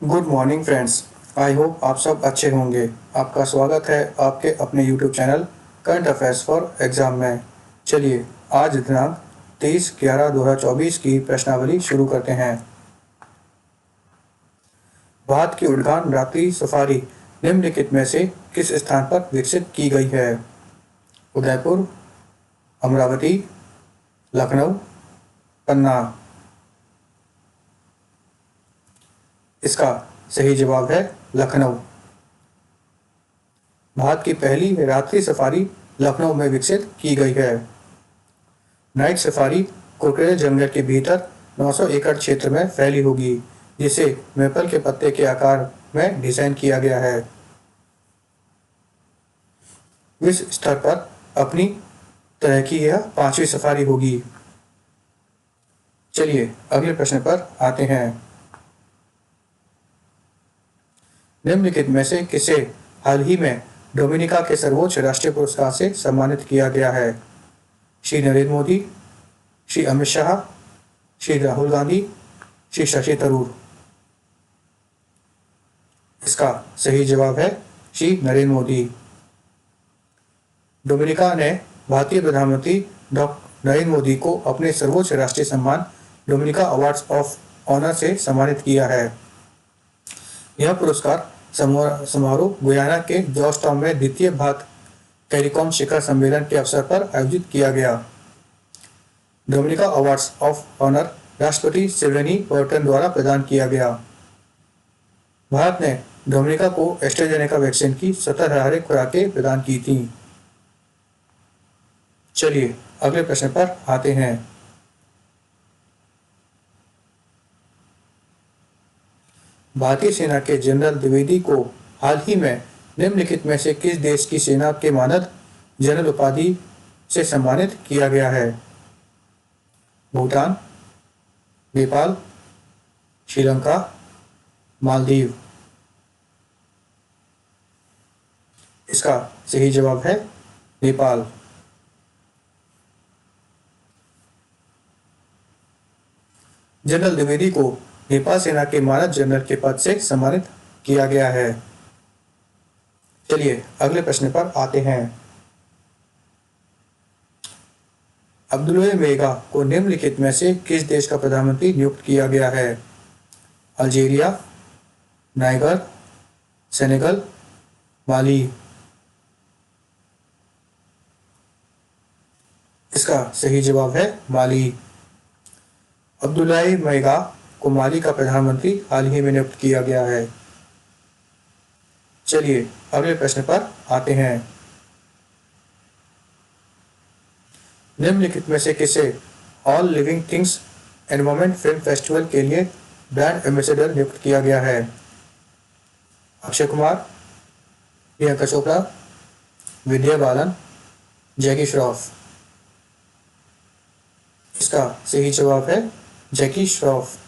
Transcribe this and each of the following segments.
Good morning friends. I hope आप सब अच्छे होंगे। आपका स्वागत है आपके अपने YouTube channel current affairs for exam में। चलिए आज दिनांक 23/11/2024 की प्रश्नावली शुरू करते हैं। भारत की उड़ान रात्रि सफारी निम्नलिखित में से किस स्थान पर विकसित की गई है? उदयपुर, अमरावती, लखनऊ, पन्ना। इसका सही जवाब है लखनऊ। भारत की पहली रात्रि सफारी लखनऊ में विकसित की गई है। नाइट सफारी कुरकुरे जंगल के भीतर 900 एकड़ क्षेत्र में फैली होगी, जिसे मैपल के पत्ते के आकार में डिजाइन किया गया है। विश्व स्तर पर अपनी तरह की यह 5वीं सफारी होगी। चलिए अगले प्रश्न पर आते हैं। निम्नलिखित में से किसे हाल ही में डोमिनिका के सर्वोच्च राष्ट्रीय पुरस्कार से सम्मानित किया गया है? श्री नरेंद्र मोदी, श्री अमित शाह, श्री राहुल गांधी, श्री शशि थरूर। इसका सही जवाब है श्री नरेंद्र मोदी। डोमिनिका ने भारतीय प्रधानमंत्री डॉक्टर नरेंद्र मोदी को अपने सर्वोच्च राष्ट्रीय सम्मान डोमिनिका अवार्ड्स ऑफ ऑनर से सम्मानित किया है। यह पुरस्कार समारोह गुयाना के जॉर्जटाउन में द्वितीय भारत टेलीकॉम शिखर सम्मेलन के अवसर पर आयोजित किया गया। डोमिनिका अवार्ड्स ऑफ ऑनर राष्ट्रपति सिल्वेनी बर्टन द्वारा प्रदान किया गया। भारत ने डोमिनिका को एस्ट्राजेनेका वैक्सीन की 70,000 खुराकें प्रदान की थी। चलिए अगले प्रश्न पर आते हैं। भारतीय सेना के जनरल द्विवेदी को हाल ही में निम्नलिखित में से किस देश की सेना के मानद जनरल उपाधि से सम्मानित किया गया है? भूटान, नेपाल, श्रीलंका, मालदीव। इसका सही जवाब है नेपाल। जनरल द्विवेदी को नेपाल सेना के मानद जनरल के पद से सम्मानित किया गया है। चलिए अगले प्रश्न पर आते हैं। अब्दुल्लाह मेगा को निम्नलिखित में से किस देश का प्रधानमंत्री नियुक्त किया गया है? अल्जीरिया, नाइगर, सेनेगल, माली। इसका सही जवाब है माली। अब्दुल्लाह मेगा को माली का प्रधानमंत्री हाल ही में नियुक्त किया गया है। चलिए अगले प्रश्न पर आते हैं। निम्नलिखित में से किसे all living things environment film festival के लिए ब्रांड एम्बेसडर नियुक्त किया गया है? अक्षय कुमार, प्रियंका चोपड़ा, विद्या बालन, जैकी श्रॉफ। इसका सही जवाब है जैकी श्रॉफ।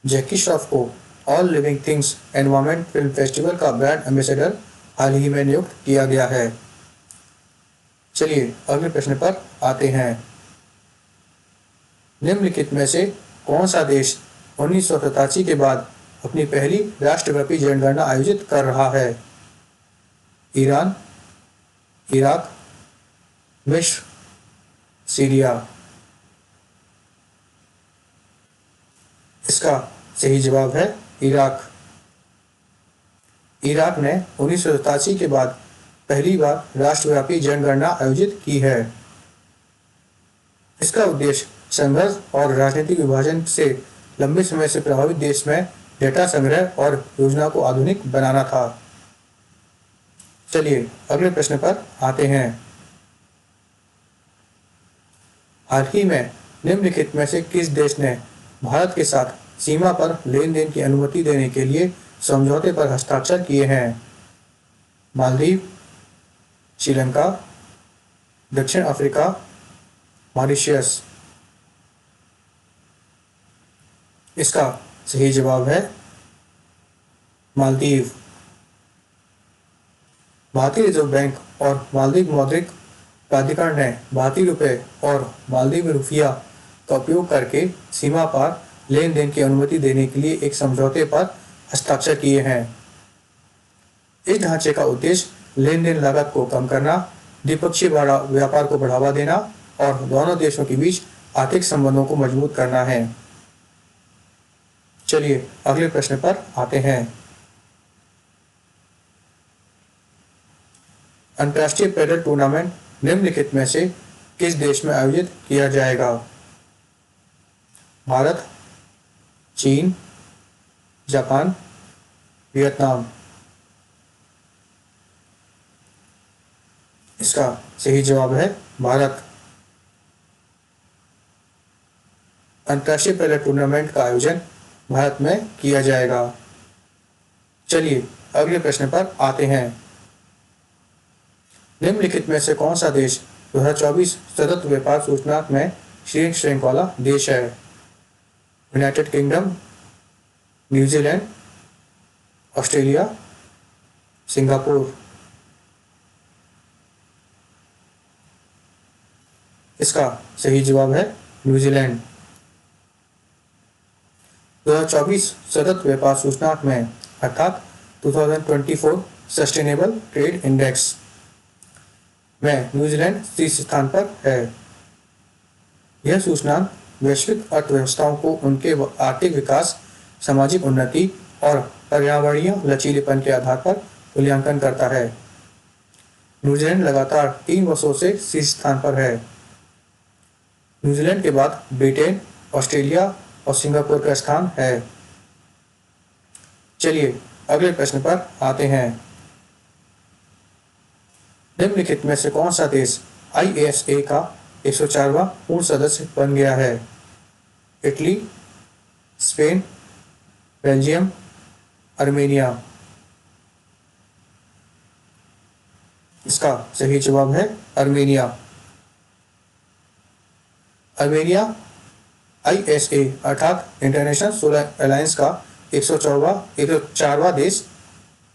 जैकी श्रॉफ को all living things environment film festival का ब्रांड एम्बेसडर हाल ही में नियुक्त किया गया है। चलिए अगले प्रश्न पर आते हैं। निम्नलिखित में से कौन सा देश 1987 के बाद अपनी पहली राष्ट्रव्यापी जनगणना आयोजित कर रहा है? ईरान, इराक, मिस्र, सीरिया। इसका सही जवाब है इराक। इराक ने 1987 के बाद पहली बार राष्ट्रव्यापी जनगणना आयोजित की है। इसका उद्देश्य संघर्ष और राजनीतिक विभाजन से लंबे समय से प्रभावित देश में डेटा संग्रह और योजना को आधुनिक बनाना था। चलिए अगले प्रश्न पर आते हैं। हाल ही में निम्नलिखित में से किस देश ने भारत के साथ सीमा पर लेन देन की अनुमति देने के लिए समझौते पर हस्ताक्षर किए हैं? मालदीव, श्रीलंका, दक्षिण अफ्रीका, मॉरिशस। इसका सही जवाब है मालदीव। भारतीय रिजर्व बैंक और मालदीव मौद्रिक प्राधिकरण ने भारतीय रुपये और मालदीव रुपया का उपयोग करके सीमा पार लेन देन की अनुमति देने के लिए एक समझौते पर हस्ताक्षर किए हैं। इस ढांचे का उद्देश्य लेन देन लागत को कम करना, द्विपक्षीय व्यापार को बढ़ावा देना और दोनों देशों के बीच आर्थिक संबंधों को मजबूत करना है। चलिए अगले प्रश्न पर आते हैं। अंतर्राष्ट्रीय पैदल टूर्नामेंट निम्नलिखित में से किस देश में आयोजित किया जाएगा? भारत, चीन, जापान, वियतनाम। इसका सही जवाब है भारत। अंतर्राष्ट्रीय पैदल टूर्नामेंट का आयोजन भारत में किया जाएगा। चलिए अगले प्रश्न पर आते हैं। निम्नलिखित में से कौन सा देश 2024 सतत व्यापार सूचकांक में शीर्ष रैंक वाला देश है? United kingdom, New Zealand, Australia, Singapore. इसका सही जवाब है न्यूजीलैंड। 2024 सतत व्यापार सूचकांक में अर्थात 2024 सस्टेनेबल ट्रेड इंडेक्स में न्यूजीलैंड शीर्ष स्थान पर है। यह सूचकांक वैश्विक अर्थव्यवस्थाओं को उनके आर्थिक विकास, सामाजिक उन्नति और पर्यावरणीय लचीलेपन के आधार पर मूल्यांकन करता है। न्यूजीलैंड लगातार 3 वर्षों से शीर्ष स्थान पर है। न्यूजीलैंड के बाद ब्रिटेन, ऑस्ट्रेलिया और सिंगापुर का स्थान है। चलिए अगले प्रश्न पर आते हैं। निम्नलिखित में से कौन सा देश ISA का 104वां पूर्ण सदस्य बन गया है? Italy, Spain, Belgium, Armenia. इसका सही जवाब है अर्मेनिया। अर्मेनिया ISA अर्थात इंटरनेशनल सोलर अलायंस का 104वां देश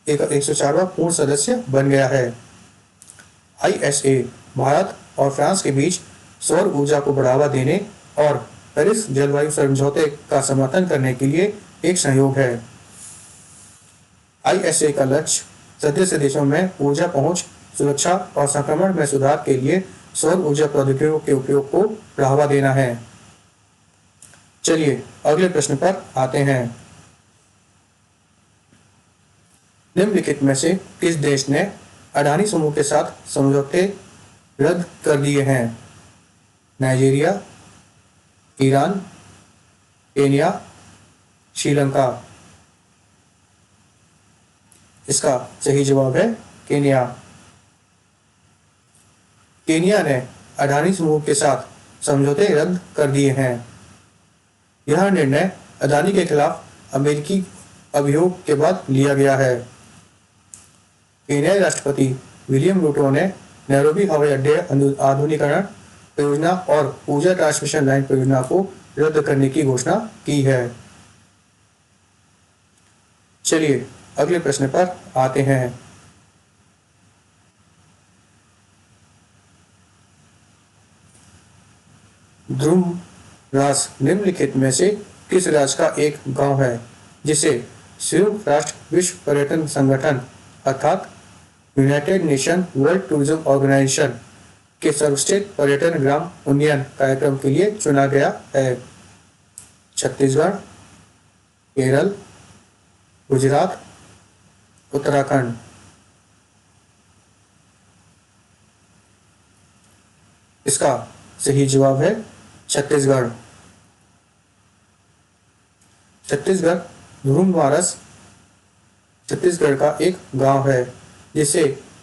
104वां पूर्ण सदस्य बन गया है। ISA भारत और फ्रांस के बीच सौर ऊर्जा को बढ़ावा देने और पेरिस जलवायु समझौते का समर्थन करने के लिए एक सहयोग है। ISA का लक्ष्य सदस्य देशों में ऊर्जा पहुंच, सुरक्षा और संक्रमण में सुधार के लिए सौर ऊर्जा प्रौद्योगिकियों के उपयोग को बढ़ावा देना है। चलिए अगले प्रश्न पर आते हैं। निम्नलिखित में से किस देश ने अडानी समूह के साथ समझौते रद्द कर दिए हैं? Nigeria, Iran, Kenya, Sri Lanka. इसका सही जवाब है केन्या। केन्या ने अडानी समूह के साथ समझौते रद्द कर दिए हैं। यह निर्णय अडानी के खिलाफ अमेरिकी अभियोग के बाद लिया गया है। केन्याई राष्ट्रपति विलियम रूटो ने नैरोबी हवाई अड्डे आधुनिकीकरण परियोजना और ऊर्जा ट्रांसमिशन लाइन परियोजना को रद्द करने की घोषणा की है। चलिए अगले प्रश्न पर आते हैं। ध्रुव राष्ट्र निम्नलिखित में से किस राज्य का एक गांव है जिसे संयुक्त राष्ट्र विश्व पर्यटन संगठन अर्थात United Nation World Tourism Organisation के सर्वश्रेष्ठ पर्यटन ग्राम उन्नयन कार्यक्रम के लिए चुना गया है? छत्तीसगढ़, केरल, गुजरात, उत्तराखंड। इसका सही जवाब है छत्तीसगढ़। छत्तीसगढ़ ध्रुवमारस छत्तीसगढ़ का एक गांव है जिसे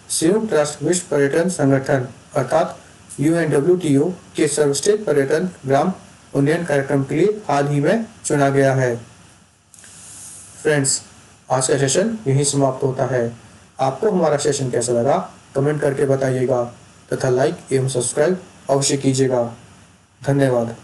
संयुक्त राष्ट्र विश्व पर्यटन संगठन अर्थात UNWTO के सर्वश्रेष्ठ पर्यटन ग्राम उन्नयन कार्यक्रम के लिए हाल ही में चुना गया है। फ्रेंड्स, आज का सेशन यहीं समाप्त होता है। आपको हमारा सेशन कैसा लगा कमेंट करके बताइएगा तथा लाइक एवं सब्सक्राइब अवश्य कीजिएगा। धन्यवाद।